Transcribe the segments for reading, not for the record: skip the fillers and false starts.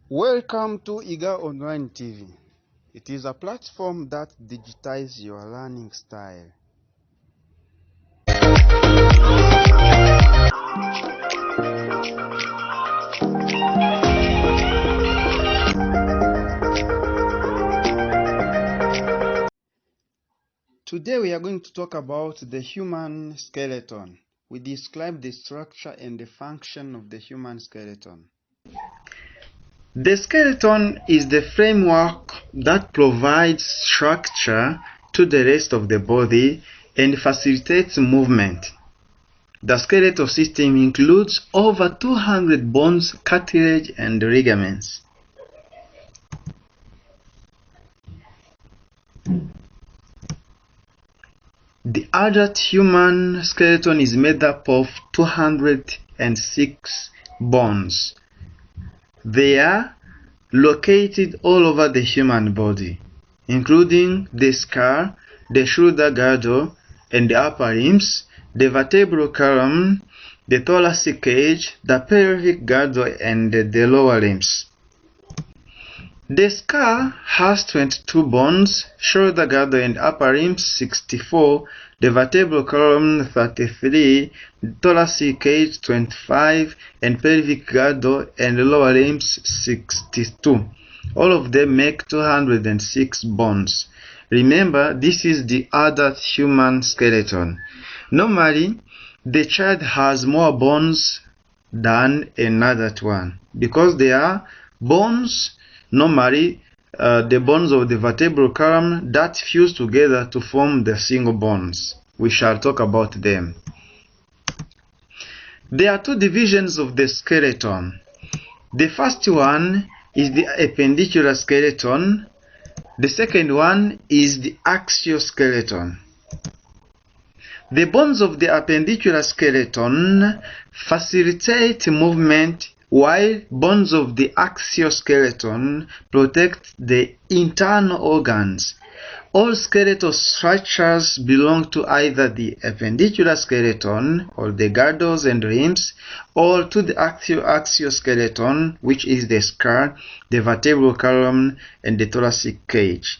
Welcome to IGA Online TV. It is a platform that digitizes your learning style. Today we are going to talk about the human skeleton. We describe the structure and the function of the human skeleton. The skeleton is the framework that provides structure to the rest of the body and facilitates movement. The skeletal system includes over 200 bones, cartilage, and ligaments. The adult human skeleton is made up of 206 bones. They are located all over the human body, including the skull, the shoulder girdle, and the upper limbs, the vertebral column, the thoracic cage, the pelvic girdle, and the lower limbs. The skull has 22 bones, shoulder girdle and upper limbs 64, the vertebral column 33, thoracic cage 25, and pelvic girdle and lower limbs 62. All of them make 206 bones. Remember, this is the adult human skeleton. Normally, the child has more bones than an adult one because they are bones. Normally, the bones of the vertebral column that fuse together to form the single bones. We shall talk about them. There are two divisions of the skeleton. The first one is the appendicular skeleton. The second one is the axial skeleton. The bones of the appendicular skeleton facilitate movement, while bones of the axial skeleton protect the internal organs. All skeletal structures belong to either the appendicular skeleton, or the girdles and limbs, or to the axial skeleton, which is the skull, the vertebral column, and the thoracic cage.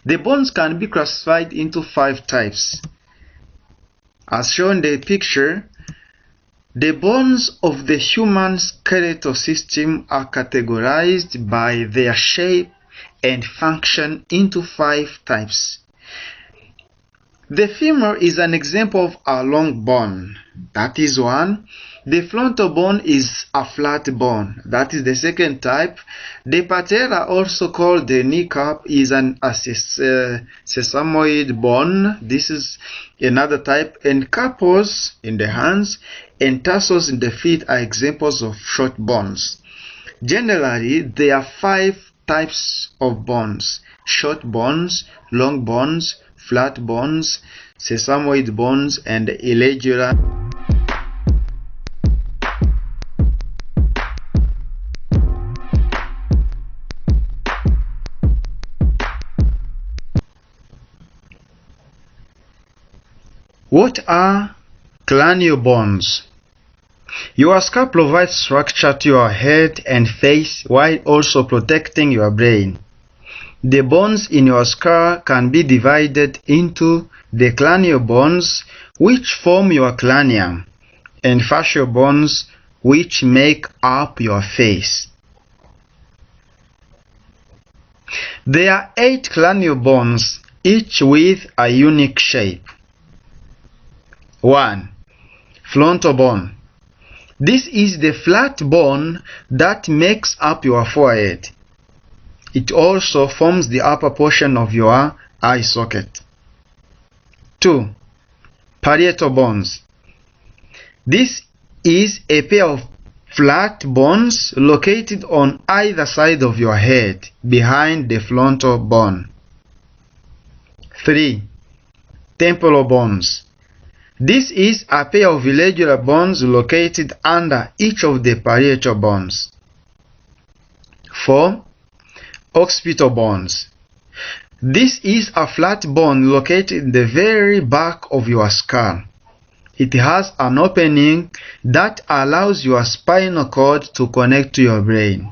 The bones can be classified into 5 types. As shown in the picture, the bones of the human skeletal system are categorized by their shape and function into 5 types. The femur is an example of a long bone. That is one. The frontal bone is a flat bone. That is the second type. The patella, also called the kneecap, is a sesamoid bone. This is another type. And carpals in the hands and tarsals in the feet are examples of short bones. Generally, there are 5 types of bones: short bones, long bones, flat bones, sesamoid bones, and irregular. What are cranial bones? Your skull provides structure to your head and face while also protecting your brain. The bones in your skull can be divided into the cranial bones, which form your cranium, and facial bones, which make up your face. There are 8 cranial bones, each with a unique shape. 1. Frontal bone. This is the flat bone that makes up your forehead. It also forms the upper portion of your eye socket. 2. Parietal bones. This is a pair of flat bones located on either side of your head, behind the frontal bone. 3. Temporal bones. This is a pair of irregular bones located under each of the parietal bones. 4. Occipital bones. This is a flat bone located in the very back of your skull. it has an opening that allows your spinal cord to connect to your brain.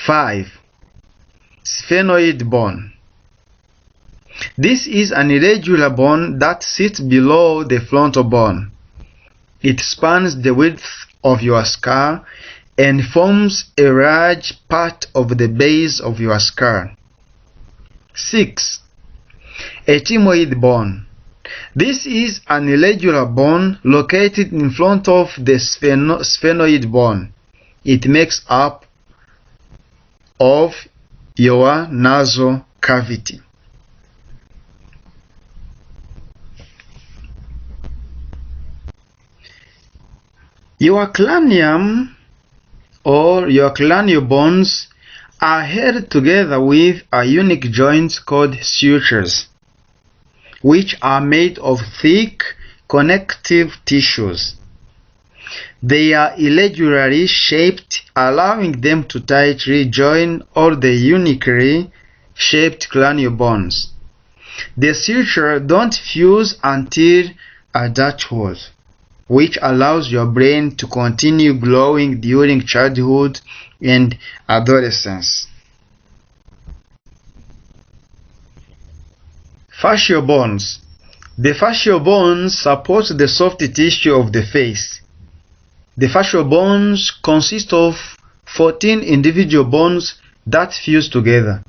5. Sphenoid bone. This is an irregular bone that sits below the frontal bone. It spans the width of your skull and forms a large part of the base of your skull. 6. Ethmoid bone. This is an irregular bone located in front of the sphenoid bone. It makes up of your nasal cavity. Your cranium or your cranial bones are held together with a unique joint called sutures, which are made of thick connective tissues. They are irregularly shaped, allowing them to tightly join all the uniquely shaped cranial bones. The sutures don't fuse until adulthood, which allows your brain to continue growing during childhood and adolescence. Facial bones. The facial bones support the soft tissue of the face. The facial bones consist of 14 individual bones that fuse together.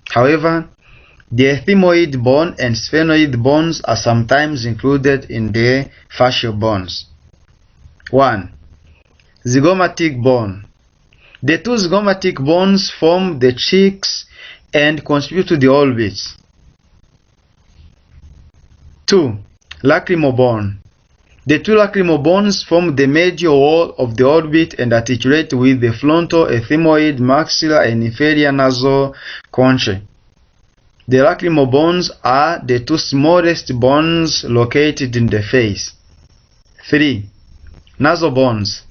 However, the ethmoid bone and sphenoid bones are sometimes included in the facial bones. 1. Zygomatic bone. The two zygomatic bones form the cheeks and contribute to the orbits. 2. Lacrimal bone. The two lacrimal bones form the medial wall of the orbit and articulate with the frontal, ethmoid, maxilla, and inferior nasal conchae. The lacrimal bones are the two smallest bones located in the face. 3. Nasal bones.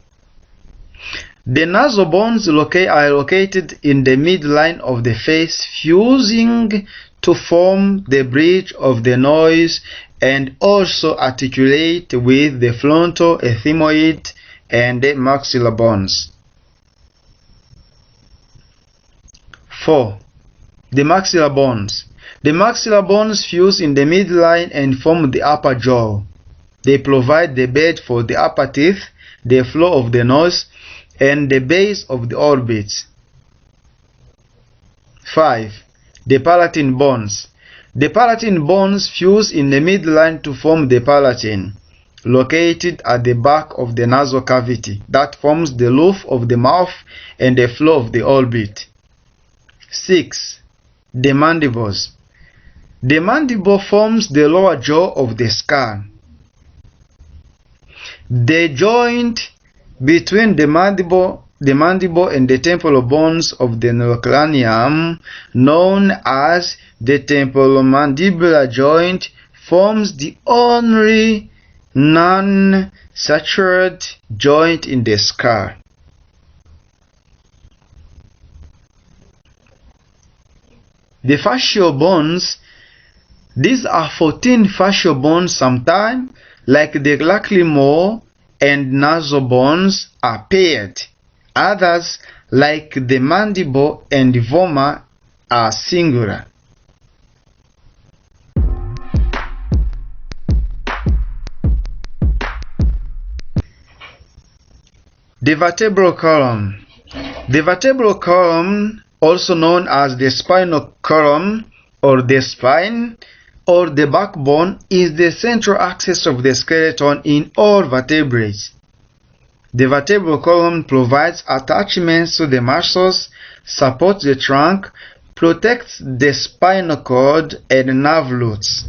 The nasal bones are located in the midline of the face, fusing to form the bridge of the nose and also articulate with the frontal, ethmoid, and the maxilla bones. 4. The maxilla bones. The maxilla bones fuse in the midline and form the upper jaw. They provide the bed for the upper teeth, the floor of the nose, and the base of the orbit. 5. The palatine bones. The palatine bones fuse in the midline to form the palatine, located at the back of the nasal cavity that forms the roof of the mouth and the floor of the orbit. 6. The mandibles. The mandible forms the lower jaw of the skull. The joint between the mandible and the temporal bones of the neurocranium, known as the temporomandibular joint, forms the only non-sutured joint in the skull. The facial bones. These are 14 facial bones. Sometimes, like the lacrimal and nasal bones, are paired. Others, like the mandible and the vomer, are singular. The vertebral column. The vertebral column, also known as the spinal column or the spine or the backbone, is the central axis of the skeleton in all vertebrates. The vertebral column provides attachments to the muscles, supports the trunk, protects the spinal cord and nerve roots.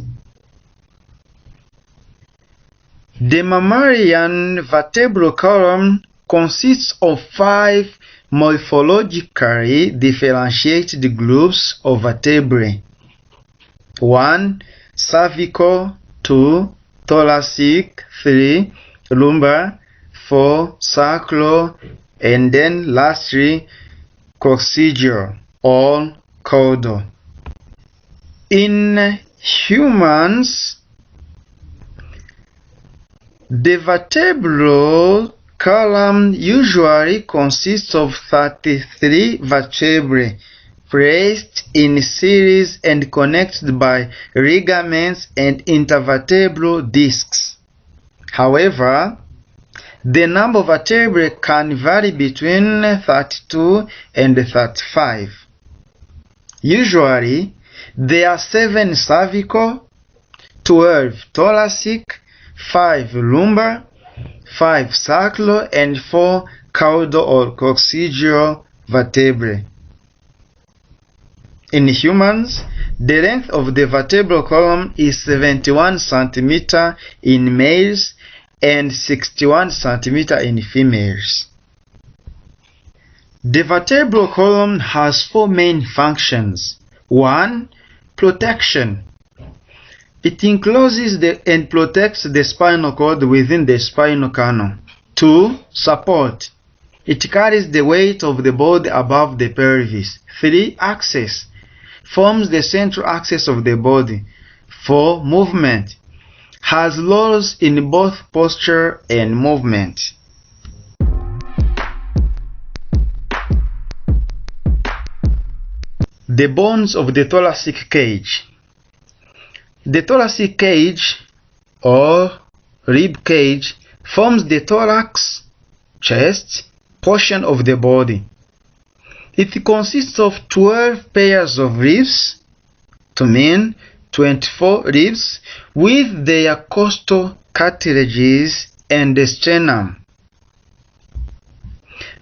The mammalian vertebral column consists of 5 morphologically differentiated groups of vertebrae. 1. Cervical. 2. Thoracic. 3. Lumbar. 4. Sacral. And then lastly, coccygeal or caudal. In humans, the vertebral column usually consists of 33 vertebrae placed in series and connected by ligaments and intervertebral discs. However, the number of vertebrae can vary between 32 and 35. Usually, there are 7 cervical, 12 thoracic, 5 lumbar, 5 sacral, and 4 caudal or coccygeal vertebrae. In humans, the length of the vertebral column is 71 cm in males and 61 cm in females. The vertebral column has 4 main functions. 1. Protection. It encloses and protects the spinal cord within the spinal canal. 2. Support. It carries the weight of the body above the pelvis. 3. Access. Forms the central axis of the body. 4. Movement. Has roles in both posture and movement. The bones of the thoracic cage. The thoracic cage or rib cage forms the thorax, chest portion of the body. It consists of 12 pairs of ribs, to mean 24 ribs, with their costal cartilages and the sternum.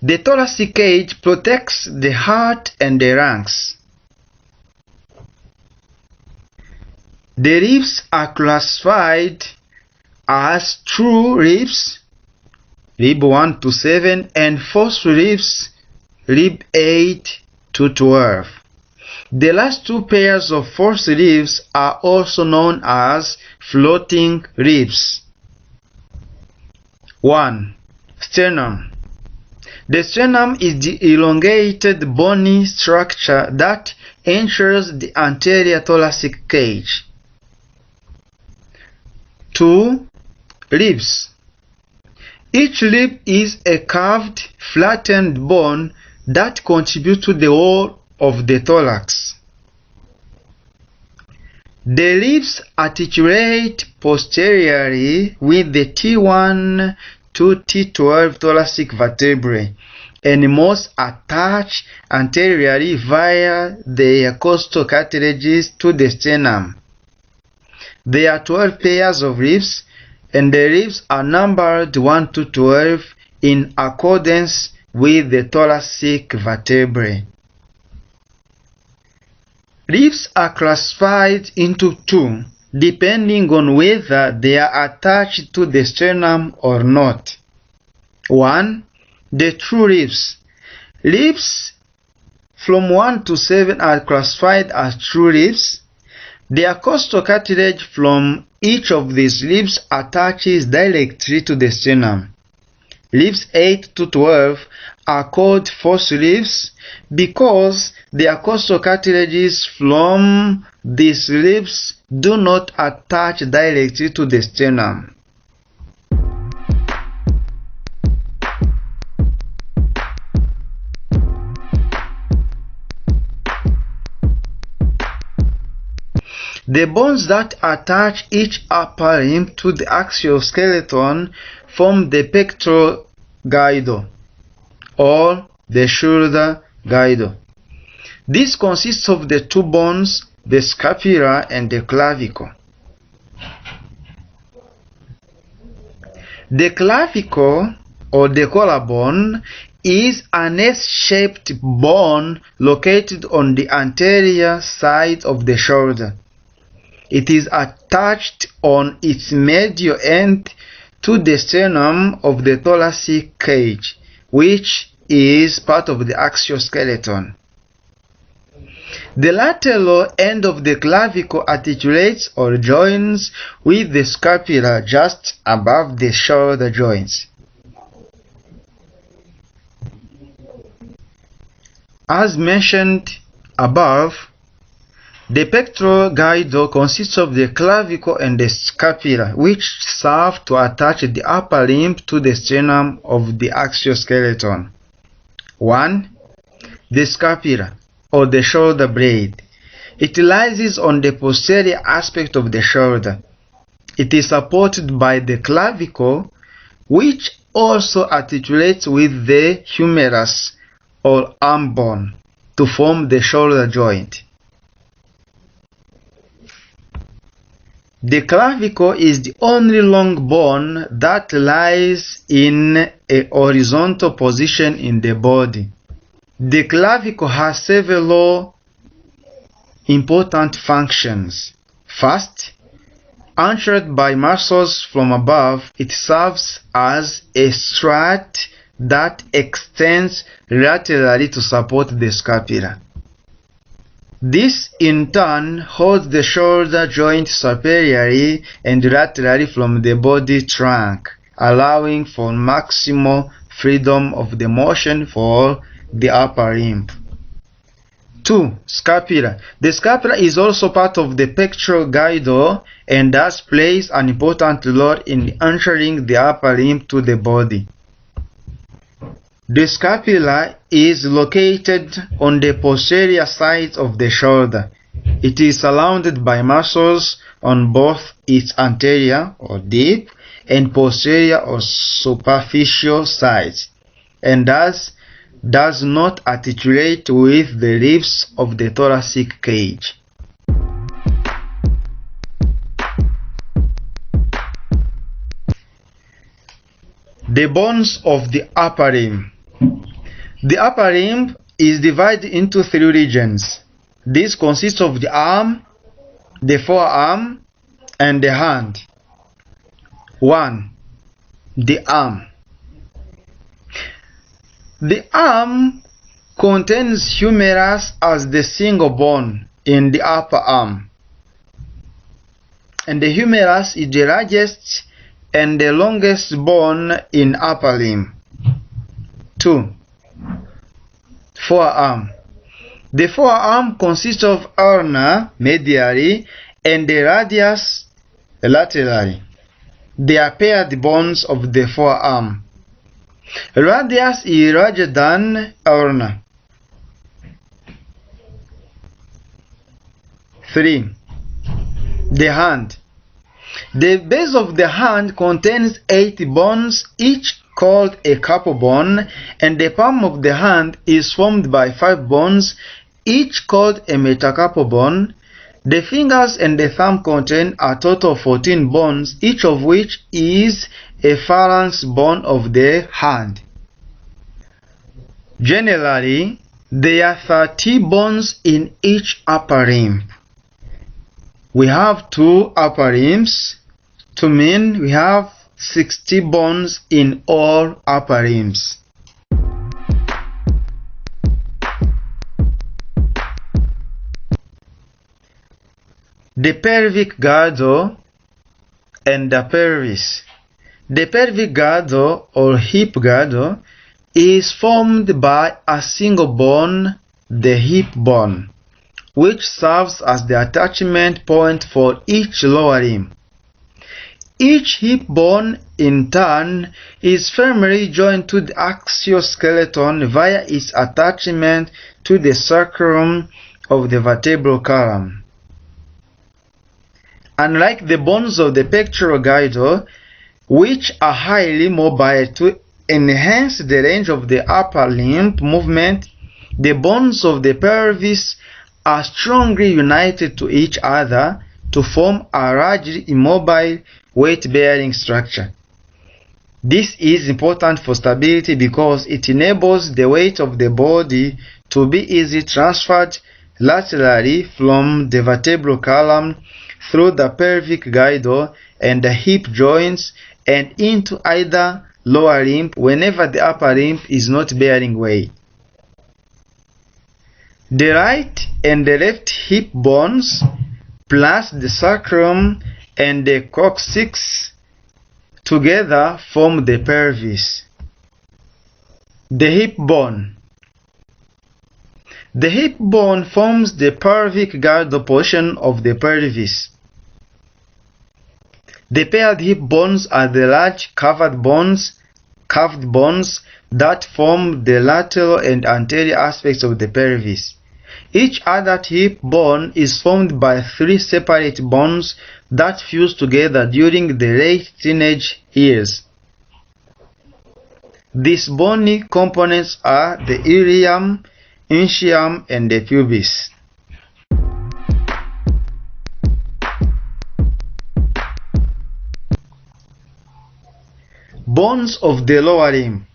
The thoracic cage protects the heart and the lungs. The ribs are classified as true ribs, rib 1 to 7, and false ribs, rib 8 to 12. The last 2 pairs of false ribs are also known as floating ribs. 1. Sternum. The sternum is the elongated bony structure that enters the anterior thoracic cage. 2. Ribs. Each rib is a curved, flattened bone that contributes to the wall of the thorax. The ribs articulate posteriorly with the T1 to T12 thoracic vertebrae and most attach anteriorly via their costal cartilages to the sternum. There are 12 pairs of ribs, and the ribs are numbered 1 to 12 in accordance with the thoracic vertebrae. Ribs are classified into 2, depending on whether they are attached to the sternum or not. 1. The true ribs. Ribs from 1 to 7 are classified as true ribs. Their costal cartilage from each of these ribs attaches directly to the sternum. Ribs 8 to 12 are called false ribs because their costal cartilages from these ribs do not attach directly to the sternum. The bones that attach each upper limb to the axial skeleton form the pectoral girdle or the shoulder girdle. This consists of the 2 bones, the scapula and the clavicle. The clavicle or the collarbone is an S-shaped bone located on the anterior side of the shoulder. It is attached on its medial end to the sternum of the thoracic cage, which is part of the axial skeleton. The lateral end of the clavicle articulates or joins with the scapula just above the shoulder joints. As mentioned above, The pectoral girdle consists of the clavicle and the scapula, which serve to attach the upper limb to the sternum of the exoskeleton. 1. The scapula, or the shoulder blade. It lies on the posterior aspect of the shoulder. It is supported by the clavicle, which also articulates with the humerus or arm bone to form the shoulder joint. The clavicle is the only long bone that lies in a horizontal position in the body. The clavicle has several important functions. First, anchored by muscles from above, it serves as a strut that extends laterally to support the scapula. This in turn holds the shoulder joint superiorly and laterally from the body trunk, allowing for maximal freedom of the motion for the upper limb. 2. Scapula. The scapula is also part of the pectoral girdle and thus plays an important role in anchoring the upper limb to the body. The scapula is located on the posterior side of the shoulder. It is surrounded by muscles on both its anterior or deep and posterior or superficial sides, and thus does not articulate with the ribs of the thoracic cage. The bones of the upper limb. The upper limb is divided into 3 regions. This consists of the arm, the forearm, and the hand. 1. The arm. The arm contains humerus as the single bone in the upper arm, and the humerus is the largest and the longest bone in upper limb. 2. Forearm. The forearm consists of ulna medially and the radius laterally. They are paired bones of the forearm. Radius is larger than ulna. 3. The hand. The base of the hand contains 8 bones, each called a carpal bone, and the palm of the hand is formed by 5 bones, each called a metacarpal bone. The fingers and the thumb contain a total of 14 bones, each of which is a phalanx bone of the hand. Generally, there are 30 bones in each upper limb. We have 2 upper limbs, to mean we have 60 bones in all upper limbs. The pelvic girdle and the pelvis. The pelvic girdle or hip girdle is formed by a single bone, the hip bone, which serves as the attachment point for each lower limb. Each hip bone, in turn, is firmly joined to the exoskeleton via its attachment to the sacrum of the vertebral column. Unlike the bones of the pectoral girdle, which are highly mobile to enhance the range of the upper limb movement, the bones of the pelvis are strongly united to each other to form a largely immobile weight-bearing structure. This is important for stability because it enables the weight of the body to be easily transferred laterally from the vertebral column through the pelvic girdle and the hip joints and into either lower limb whenever the upper limb is not bearing weight. The right and the left hip bones plus the sacrum and the coccyx together form the pelvis. The hip bone. The hip bone forms the pelvic girdle portion of the pelvis. The paired hip bones are the large curved bones that form the lateral and anterior aspects of the pelvis. Each adult hip bone is formed by 3 separate bones that fuse together during the late teenage years. These bony components are the ilium, ischium, and the pubis. Bones of the lower limb.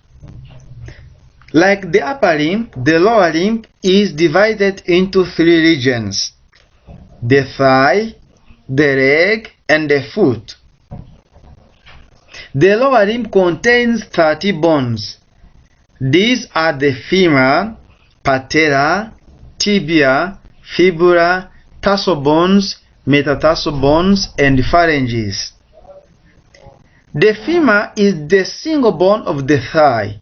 Like the upper limb, the lower limb is divided into 3 regions: the thigh, the leg, and the foot. The lower limb contains 30 bones. These are the femur, patella, tibia, fibula, tarsal bones, metatarsal bones, and phalanges. The femur is the single bone of the thigh.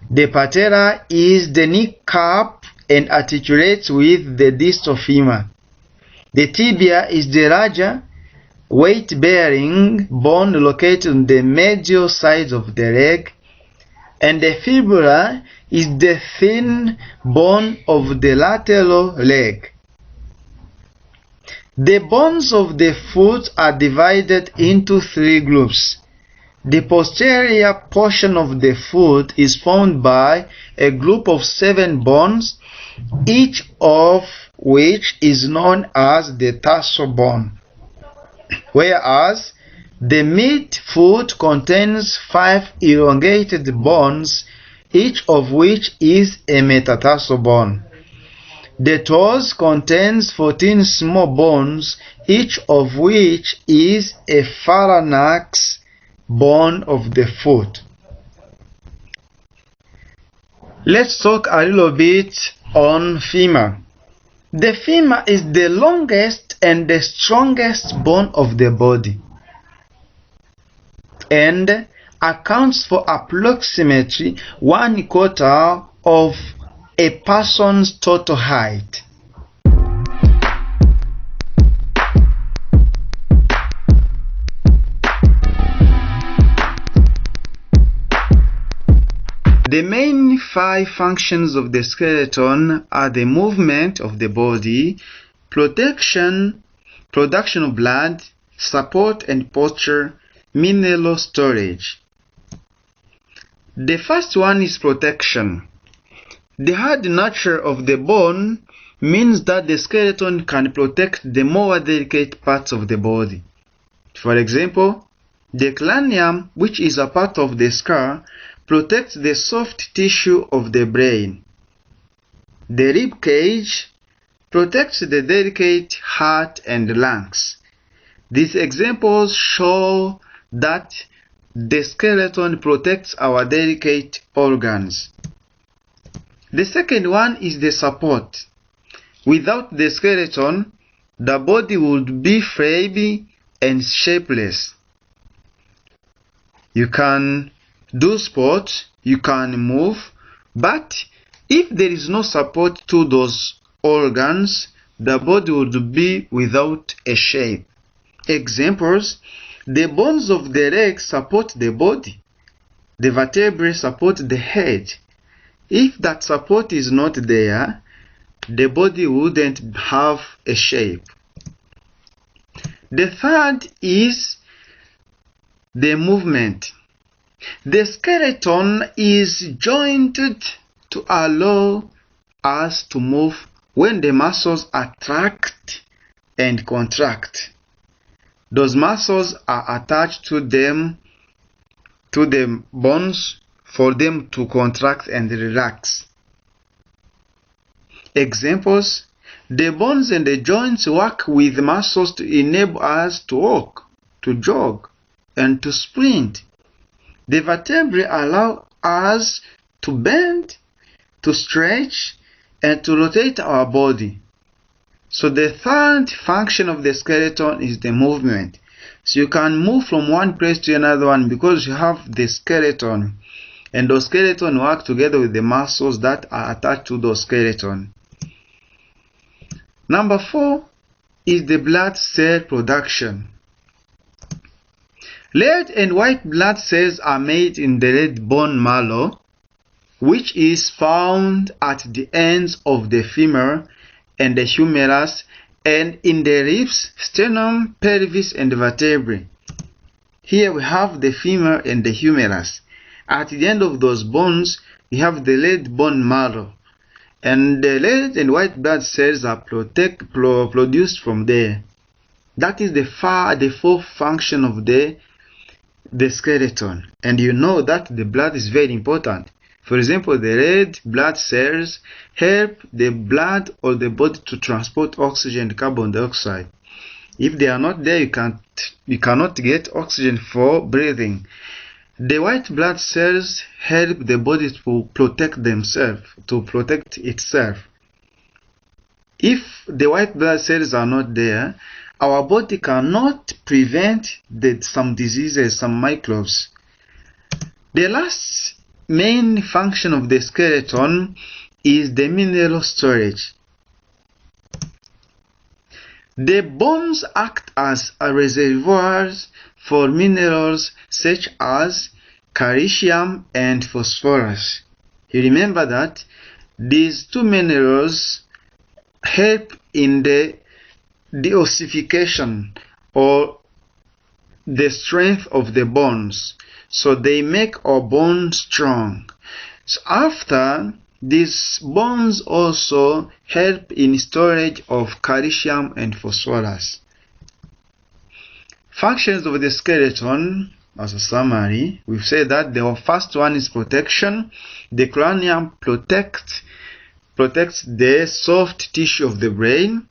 The patella is the kneecap and articulates with the distal femur. The tibia is the larger, weight-bearing bone located on the medial side of the leg, and the fibula is the thin bone of the lateral leg. The bones of the foot are divided into 3 groups. The posterior portion of the foot is formed by a group of 7 bones, each of which is known as the tarsal bone, whereas the mid-foot contains 5 elongated bones, each of which is a metatarsal bone. The toes contains 14 small bones, each of which is a phalanx bone of the foot. Let's talk a little bit on femur. The femur is the longest and the strongest bone of the body and accounts for approximately 1/4 of a person's total height. The main 5 functions of the skeleton are the movement of the body, protection, production of blood, support and posture, mineral storage. The first one is protection. The hard nature of the bone means that the skeleton can protect the more delicate parts of the body. For example, the cranium, which is a part of the skull, protects the soft tissue of the brain. The rib cage protects the delicate heart and lungs. These examples show that the skeleton protects our delicate organs. The second one is the support. Without the skeleton, the body would be flabby and shapeless. You can do sports, you can move, but if there is no support to those organs, the body would be without a shape. Examples: the bones of the legs support the body. The vertebrae support the head. If that support is not there, the body wouldn't have a shape. The third is the movement. The skeleton is jointed to allow us to move when the muscles attract and contract. Those muscles are attached to the bones for them to contract and relax. Examples: the bones and the joints work with muscles to enable us to walk, to jog, and to sprint. The vertebrae allow us to bend, to stretch, and to rotate our body. So the third function of the skeleton is the movement. So you can move from one place to another one because you have the skeleton, and those skeleton work together with the muscles that are attached to the skeleton. Number 4 is the blood cell production. Red and white blood cells are made in the red bone marrow, which is found at the ends of the femur and the humerus, and in the ribs, sternum, pelvis, and vertebrae. Here we have the femur and the humerus. At the end of those bones, we have the red bone marrow, and the red and white blood cells are produced from there. That is the fourth function of the skeleton. And you know that the blood is very important. For example, the red blood cells help the blood or the body to transport oxygen and carbon dioxide. If they are not there, you cannot get oxygen for breathing. The white blood cells help the body to protect itself. If the white blood cells are not there, our body cannot prevent some diseases, some microbes. The last main function of the skeleton is the mineral storage. The bones act as reservoirs for minerals such as calcium and phosphorus. You remember that these two minerals help in the ossification or the strength of the bones, so they make our bones strong. So after, these bones also help in storage of calcium and phosphorus. Functions of the skeleton, as a summary, we've said that the first one is protection. The cranium protects the soft tissue of the brain.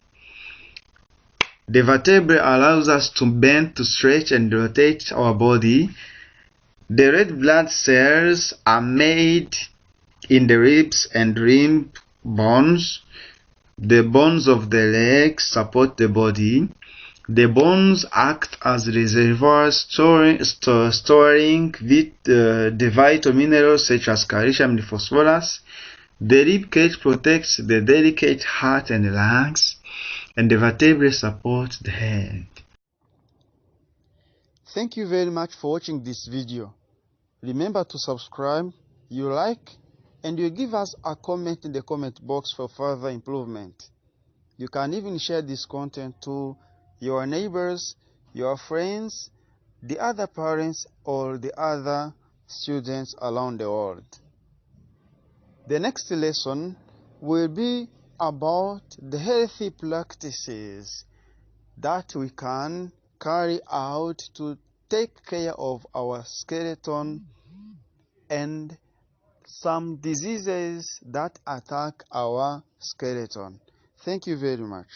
The vertebrae allows us to bend, to stretch, and rotate our body. The red blood cells are made in the ribs and limb bones. The bones of the legs support the body. The bones act as reservoirs storing the vital minerals such as calcium and phosphorus. The rib cage protects the delicate heart and lungs, and the vertebrae support the head. Thank you very much for watching this video. Remember to subscribe, you like, and you give us a comment in the comment box for further improvement. You can even share this content to your neighbors, your friends, the other parents, or the other students around the world. The next lesson will be about the healthy practices that we can carry out to take care of our skeleton and some diseases that attack our skeleton. Thank you very much.